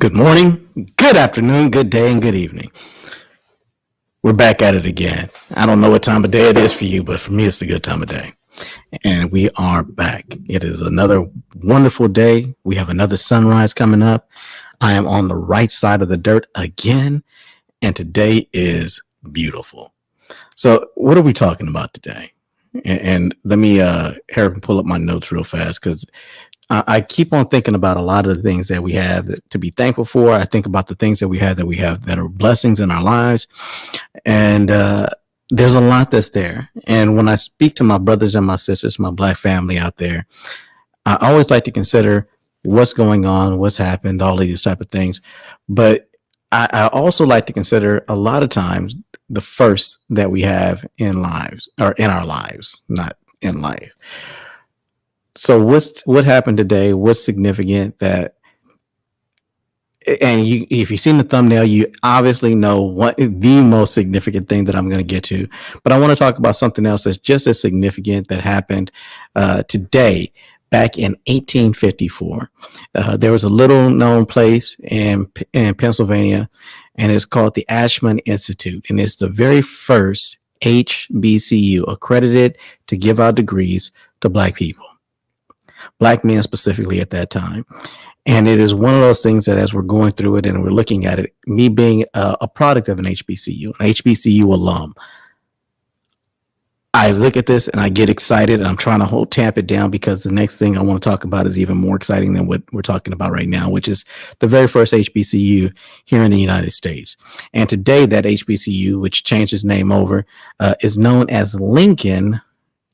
Good morning, good afternoon, good day, and good evening. We're back at it again. I don't know what time of day it is for you, but for me, it's a good time of day. And we are back. It is another wonderful day. We have another sunrise coming up. I am on the right side of the dirt again, and today is beautiful. So, what are we talking about today? And let me pull up my notes real fast because I keep on thinking about a lot of the things that we have to be thankful for. I think about the things that we have that are blessings in our lives. And there's a lot that's there. And when I speak to my brothers and my sisters, my Black family out there, I always like to consider what's going on, what's happened, all of these type of things. But I also like to consider a lot of times the first that we have in lives, or in our lives, not in life. So what happened today? What's significant that, and if you've seen the thumbnail, you obviously know what the most significant thing that I'm going to get to. But I want to talk about something else that's just as significant that happened today. Back in 1854, there was a little known place in Pennsylvania, and it's called the Ashman Institute. And it's the very first HBCU accredited to give out degrees to Black people. Black men specifically at that time. And it is one of those things that as we're going through it and we're looking at it, me being a product of an HBCU alum, I look at this and I get excited, and I'm trying to tamp it down because the next thing I want to talk about is even more exciting than what we're talking about right now, which is the very first HBCU here in the United States. And today that HBCU, which changed its name over, is known as Lincoln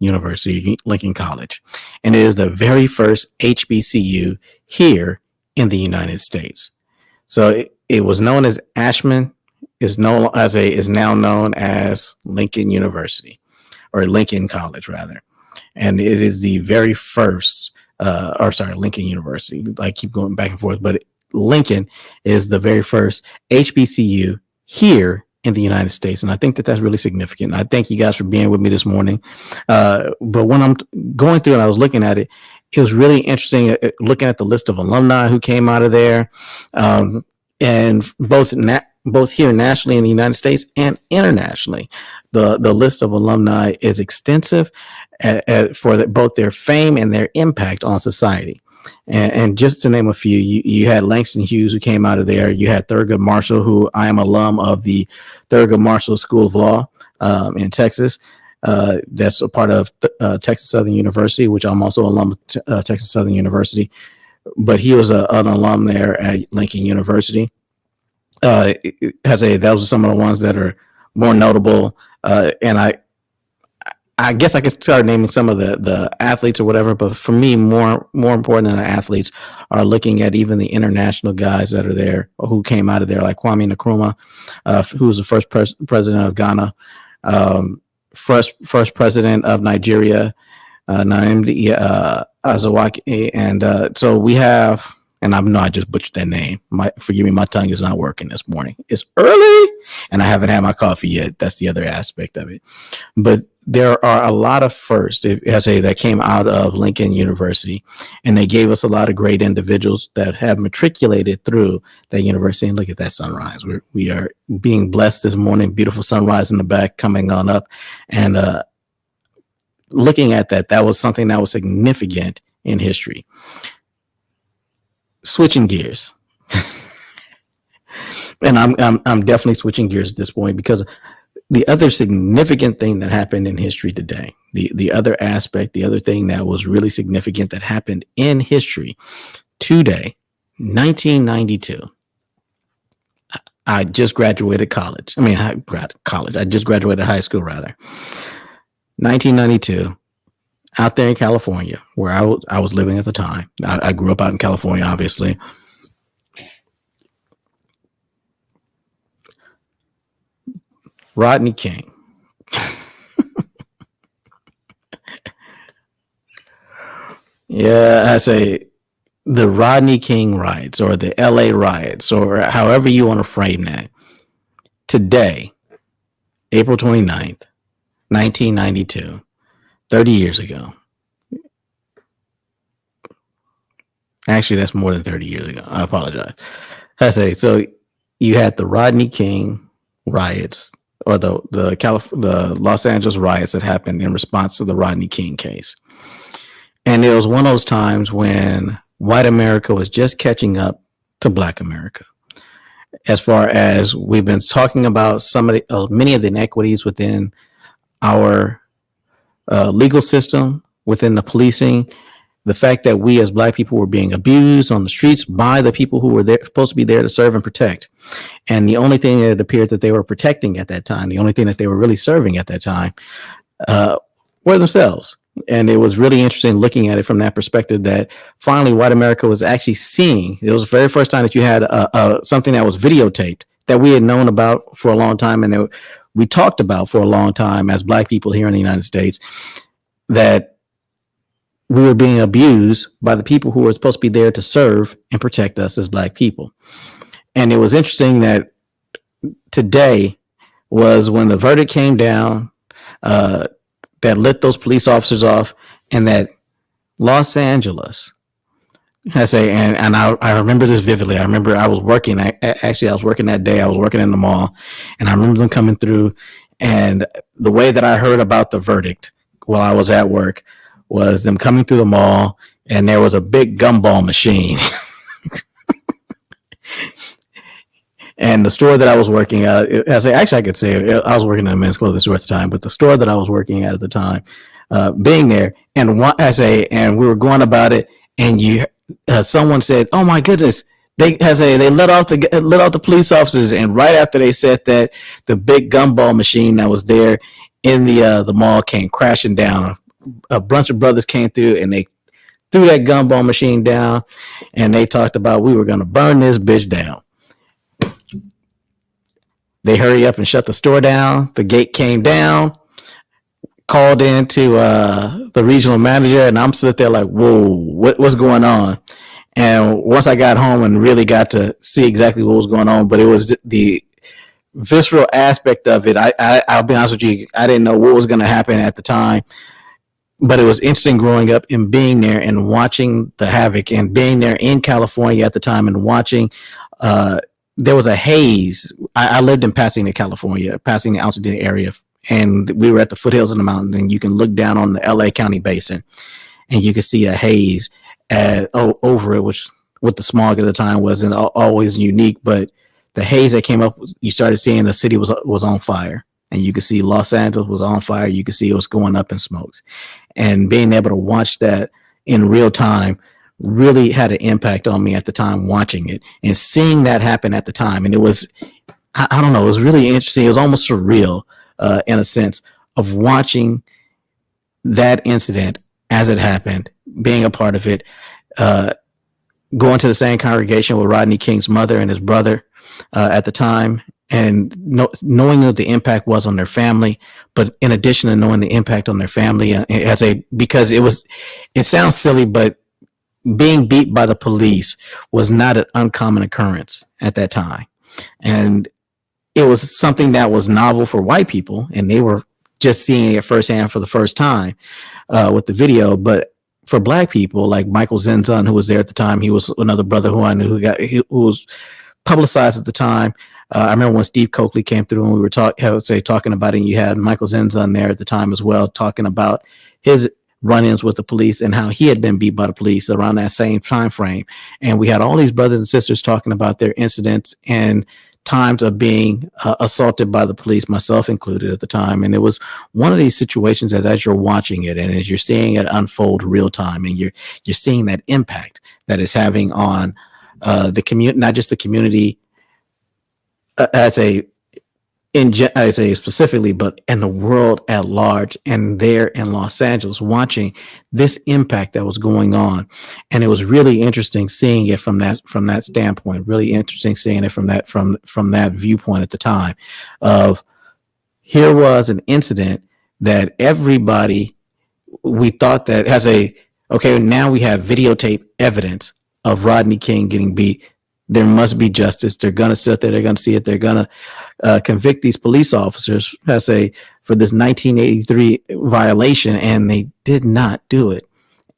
University, Lincoln College. And it is the very first HBCU here in the United States. So it was known as Ashman, is now known as Lincoln University, or Lincoln College rather. And it is the very first, Lincoln University. I keep going back and forth, but Lincoln is the very first HBCU here in the United States. And I think that that's really significant. I thank you guys for being with me this morning. But when I'm going through and I was looking at it, it was really interesting looking at the list of alumni who came out of there, and both here nationally in the United States and internationally. The list of alumni is extensive for both their fame and their impact on society. And just to name a few, you had Langston Hughes, who came out of there. You had Thurgood Marshall, who I am alum of the Thurgood Marshall School of Law in Texas. That's a part of Texas Southern University, which I'm also alum of Texas Southern University. But he was an alum there at Lincoln University. Those are some of the ones that are more notable. And I guess I could start naming some of the athletes or whatever, but for me, more important than the athletes are looking at even the international guys that are there or who came out of there, like Kwame Nkrumah, who was the first president of Ghana, first president of Nigeria, Nnamdi Azawaki, and so we have. And I know I just butchered that name. Forgive me, my tongue is not working this morning. It's early, and I haven't had my coffee yet. That's the other aspect of it. But there are a lot of firsts, that came out of Lincoln University, and they gave us a lot of great individuals that have matriculated through that university. And look at that sunrise. We are being blessed this morning. Beautiful sunrise in the back coming on up. And looking at that was something that was significant in history. Switching gears, and I'm definitely switching gears at this point because the other significant thing that happened in history today, the other aspect, the other thing that was really significant that happened in history today, 1992. I just graduated college. I just graduated high school rather. 1992. Out there in California, where I was living at the time. I grew up out in California, obviously. Rodney King. Yeah, I say the Rodney King riots or the LA riots or however you want to frame that. Today, April 29th, 1992. 30 years ago. Actually, that's more than 30 years ago. I apologize. I say so. You had the Rodney King riots, or the Los Angeles riots that happened in response to the Rodney King case, and it was one of those times when white America was just catching up to Black America. As far as we've been talking about some of the many of the inequities within our legal system, within the policing, the fact that we as Black people were being abused on the streets by the people who were there, supposed to be there to serve and protect. And the only thing that it appeared that they were protecting at that time, the only thing that they were really serving at that time, were themselves. And it was really interesting looking at it from that perspective, that finally white America was actually seeing. It was the very first time that you had something that was videotaped that we had known about for a long time, and that we talked about for a long time as Black people here in the United States, that we were being abused by the people who were supposed to be there to serve and protect us as Black people. And it was interesting that today was when the verdict came down, that lit those police officers off, and that Los Angeles, I say, and I remember this vividly. I remember I was working, I was working that day. I was working in the mall, and I remember them coming through, and the way that I heard about the verdict while I was at work was them coming through the mall, and there was a big gumball machine. And the store that I was working at, I could say I was working at a men's clothing store at the time, but the store that I was working at the time, being there, and and we were going about it, and someone said, "Oh my goodness, they let off the police officers," and right after they said that, the big gumball machine that was there in the mall came crashing down. A bunch of brothers came through, and they threw that gumball machine down, and they talked about, we were going to burn this bitch down. They hurry up and shut the store down. The gate came down, called in to the regional manager, and I'm sitting there like, whoa, what's going on? And once I got home and really got to see exactly what was going on, but it was the visceral aspect of it. I'll be honest with you, I didn't know what was going to happen at the time, but it was interesting growing up and being there and watching the havoc, and being there in California at the time and watching there was a haze. I lived in Pasadena, California, Pasadena, Altadena area, and we were at the foothills of the mountain, and you can look down on the LA County basin, and you can see a haze over it, which what the smog at the time wasn't always unique, but the haze that came up, you started seeing the city was on fire, and you could see Los Angeles was on fire. You could see it was going up in smokes, and being able to watch that in real time really had an impact on me at the time, watching it and seeing that happen at the time. And it was, I don't know, it was really interesting. It was almost surreal in a sense of watching that incident as it happened, being a part of it, going to the same congregation with Rodney King's mother and his brother at the time, and knowing what the impact was on their family. But in addition to knowing the impact on their family, because it sounds silly, but being beat by the police was not an uncommon occurrence at that time. And it was something that was novel for white people, and they were just seeing it firsthand for the first time with the video. But for Black people, like Michael Zenzun, who was there at the time, he was another brother who I knew who was publicized at the time. I remember when Steve Coakley came through and we were talking about it, and you had Michael Zenzun there at the time as well, talking about his run-ins with the police and how he had been beat by the police around that same time frame. And we had all these brothers and sisters talking about their incidents and times of being assaulted by the police, myself included at the time. And it was one of these situations that as you're watching it and as you're seeing it unfold real time, and you're seeing that impact that it's having on the community, not just the community I say specifically, but in the world at large, and there in Los Angeles, watching this impact that was going on. And it was really interesting seeing it from that standpoint, really interesting seeing it from that viewpoint at the time of, here was an incident that everybody, we thought that now we have videotape evidence of Rodney King getting beat. There must be justice. They're going to sit there. They're going to see it. They're going to convict these police officers, for this 1983 violation, and they did not do it.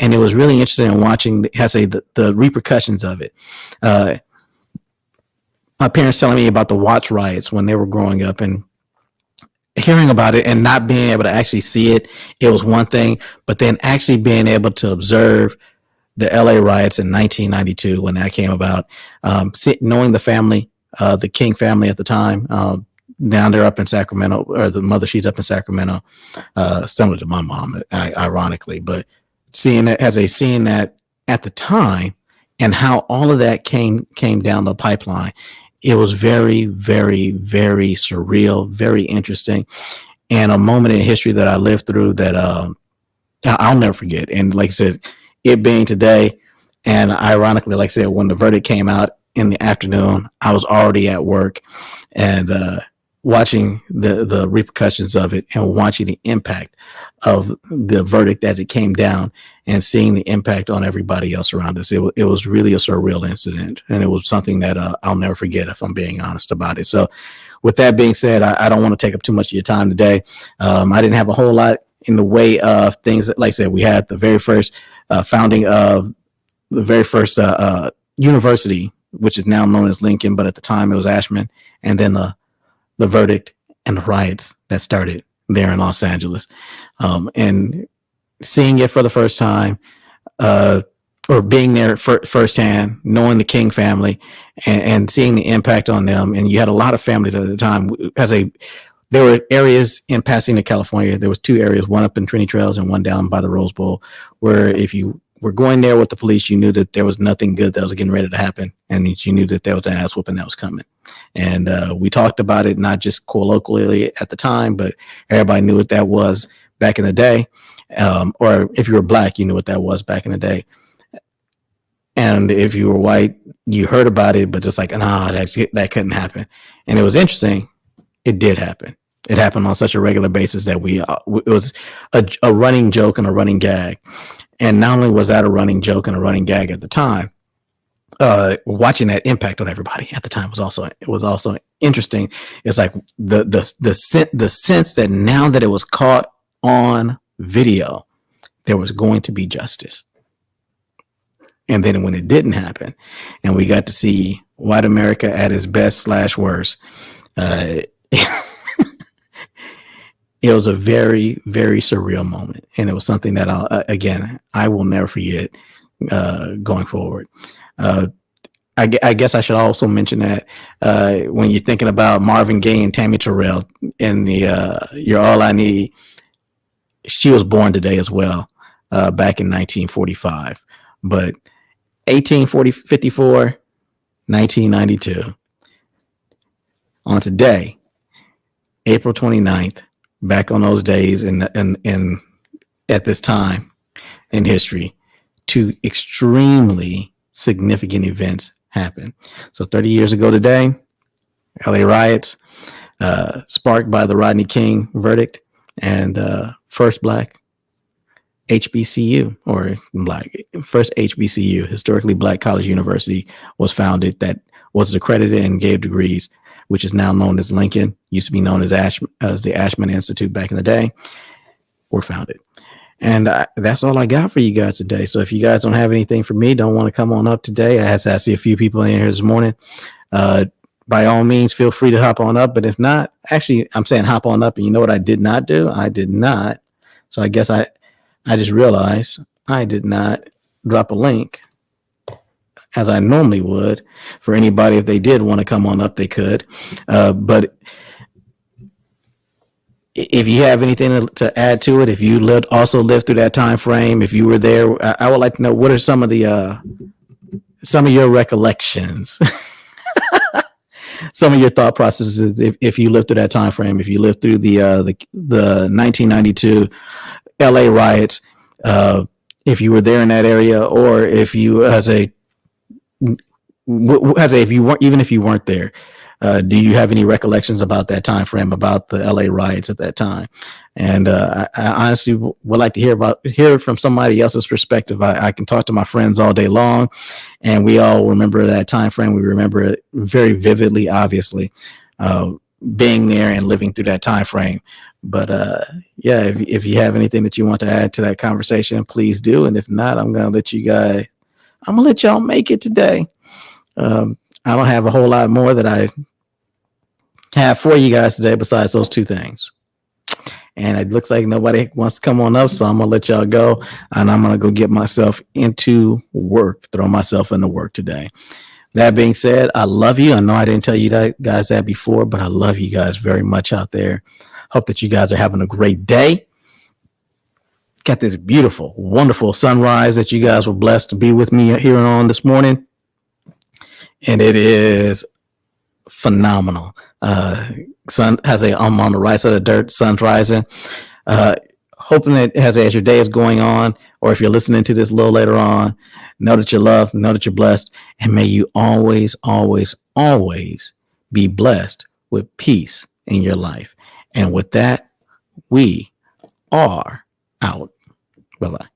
And it was really interesting in watching the repercussions of it. my parents telling me about the Watts riots when they were growing up, and hearing about it and not being able to actually see it, it was one thing, but then actually being able to observe the LA riots in 1992 when that came about, knowing the family, the King family at the time, down there up in Sacramento, or the mother, she's up in Sacramento, similar to my mom, ironically, but seeing that at the time and how all of that came down the pipeline, it was very, very, very surreal, very interesting, and a moment in history that I lived through that I'll never forget. And like I said, it being today, and ironically, like I said, when the verdict came out in the afternoon, I was already at work, and watching the repercussions of it and watching the impact of the verdict as it came down and seeing the impact on everybody else around us. It was really a surreal incident, and it was something that I'll never forget, if I'm being honest about it. So with that being said, I don't want to take up too much of your time today. I didn't have a whole lot in the way of things that, like I said, we had the very first founding of the very first university, which is now known as Lincoln, but at the time it was Ashman, and then the verdict and the riots that started there in Los Angeles, and seeing it for the first time, or being there firsthand, knowing the King family and seeing the impact on them. And you had a lot of families at the time. There were areas in Pasadena, California. There was two areas, one up in Trinity Trails and one down by the Rose Bowl, where if you were going there with the police, you knew that there was nothing good that was getting ready to happen, and you knew that there was an ass whooping that was coming. And we talked about it, not just colloquially at the time, but everybody knew what that was back in the day. Or if you were black, you knew what that was back in the day. And if you were white, you heard about it, but just like, nah, that couldn't happen. And it was interesting. It did happen. It happened on such a regular basis that it was a running joke and a running gag. And not only was that a running joke and a running gag at the time, watching that impact on everybody at the time was also interesting. It's like the sense that now that it was caught on video, there was going to be justice. And then when it didn't happen, and we got to see white America at its best / worst, it was a very, very surreal moment, and it was something that I will never forget going forward. I guess I should also mention that when you're thinking about Marvin Gaye and Tammy Terrell in the "You're All I Need," she was born today as well, back in 1945. But 1854, 1992, on today, April 29th. Back on those days and at this time in history, two extremely significant events happened. So 30 years ago today, LA riots, sparked by the Rodney King verdict, and first black HBCU, or first HBCU, historically black college university, was founded, that was accredited and gave degrees, which is now known as Lincoln, used to be known as the Ashman Institute back in the day, were founded. And that's all I got for you guys today. So if you guys don't have anything for me, don't want to come on up today, I see a few people in here this morning, by all means, feel free to hop on up. But if not, actually, I'm saying hop on up. And you know what I did not do? I did not. So I guess I just realized I did not drop a link as I normally would for anybody. If they did want to come on up, they could. But if you have anything to add to it, if you also lived through that time frame, if you were there, I would like to know, what are some of your recollections, some of your thought processes, if you lived through that time frame, if you lived through the 1992 LA riots, if you were there in that area, or if you if you weren't there, do you have any recollections about that time frame, about the LA riots at that time? And I honestly would like to hear from somebody else's perspective. I can talk to my friends all day long, and we all remember that time frame. We remember it very vividly, obviously, being there and living through that time frame. But if you have anything that you want to add to that conversation, please do. And if not, I'm gonna let y'all make it today. I don't have a whole lot more that I have for you guys today besides those two things. And it looks like nobody wants to come on up, so I'm going to let y'all go. And I'm going to go get myself into work, throw myself into work today. That being said, I love you. I know I didn't tell you guys that before, but I love you guys very much out there. Hope that you guys are having a great day. Got this beautiful, wonderful sunrise that you guys were blessed to be with me here on this morning. And it is phenomenal. Sun has I'm on the right side of the dirt, sun's rising. Hoping that as your day is going on, or if you're listening to this a little later on, know that you're loved, know that you're blessed, and may you always, always, always be blessed with peace in your life. And with that, we are out. Bye-bye.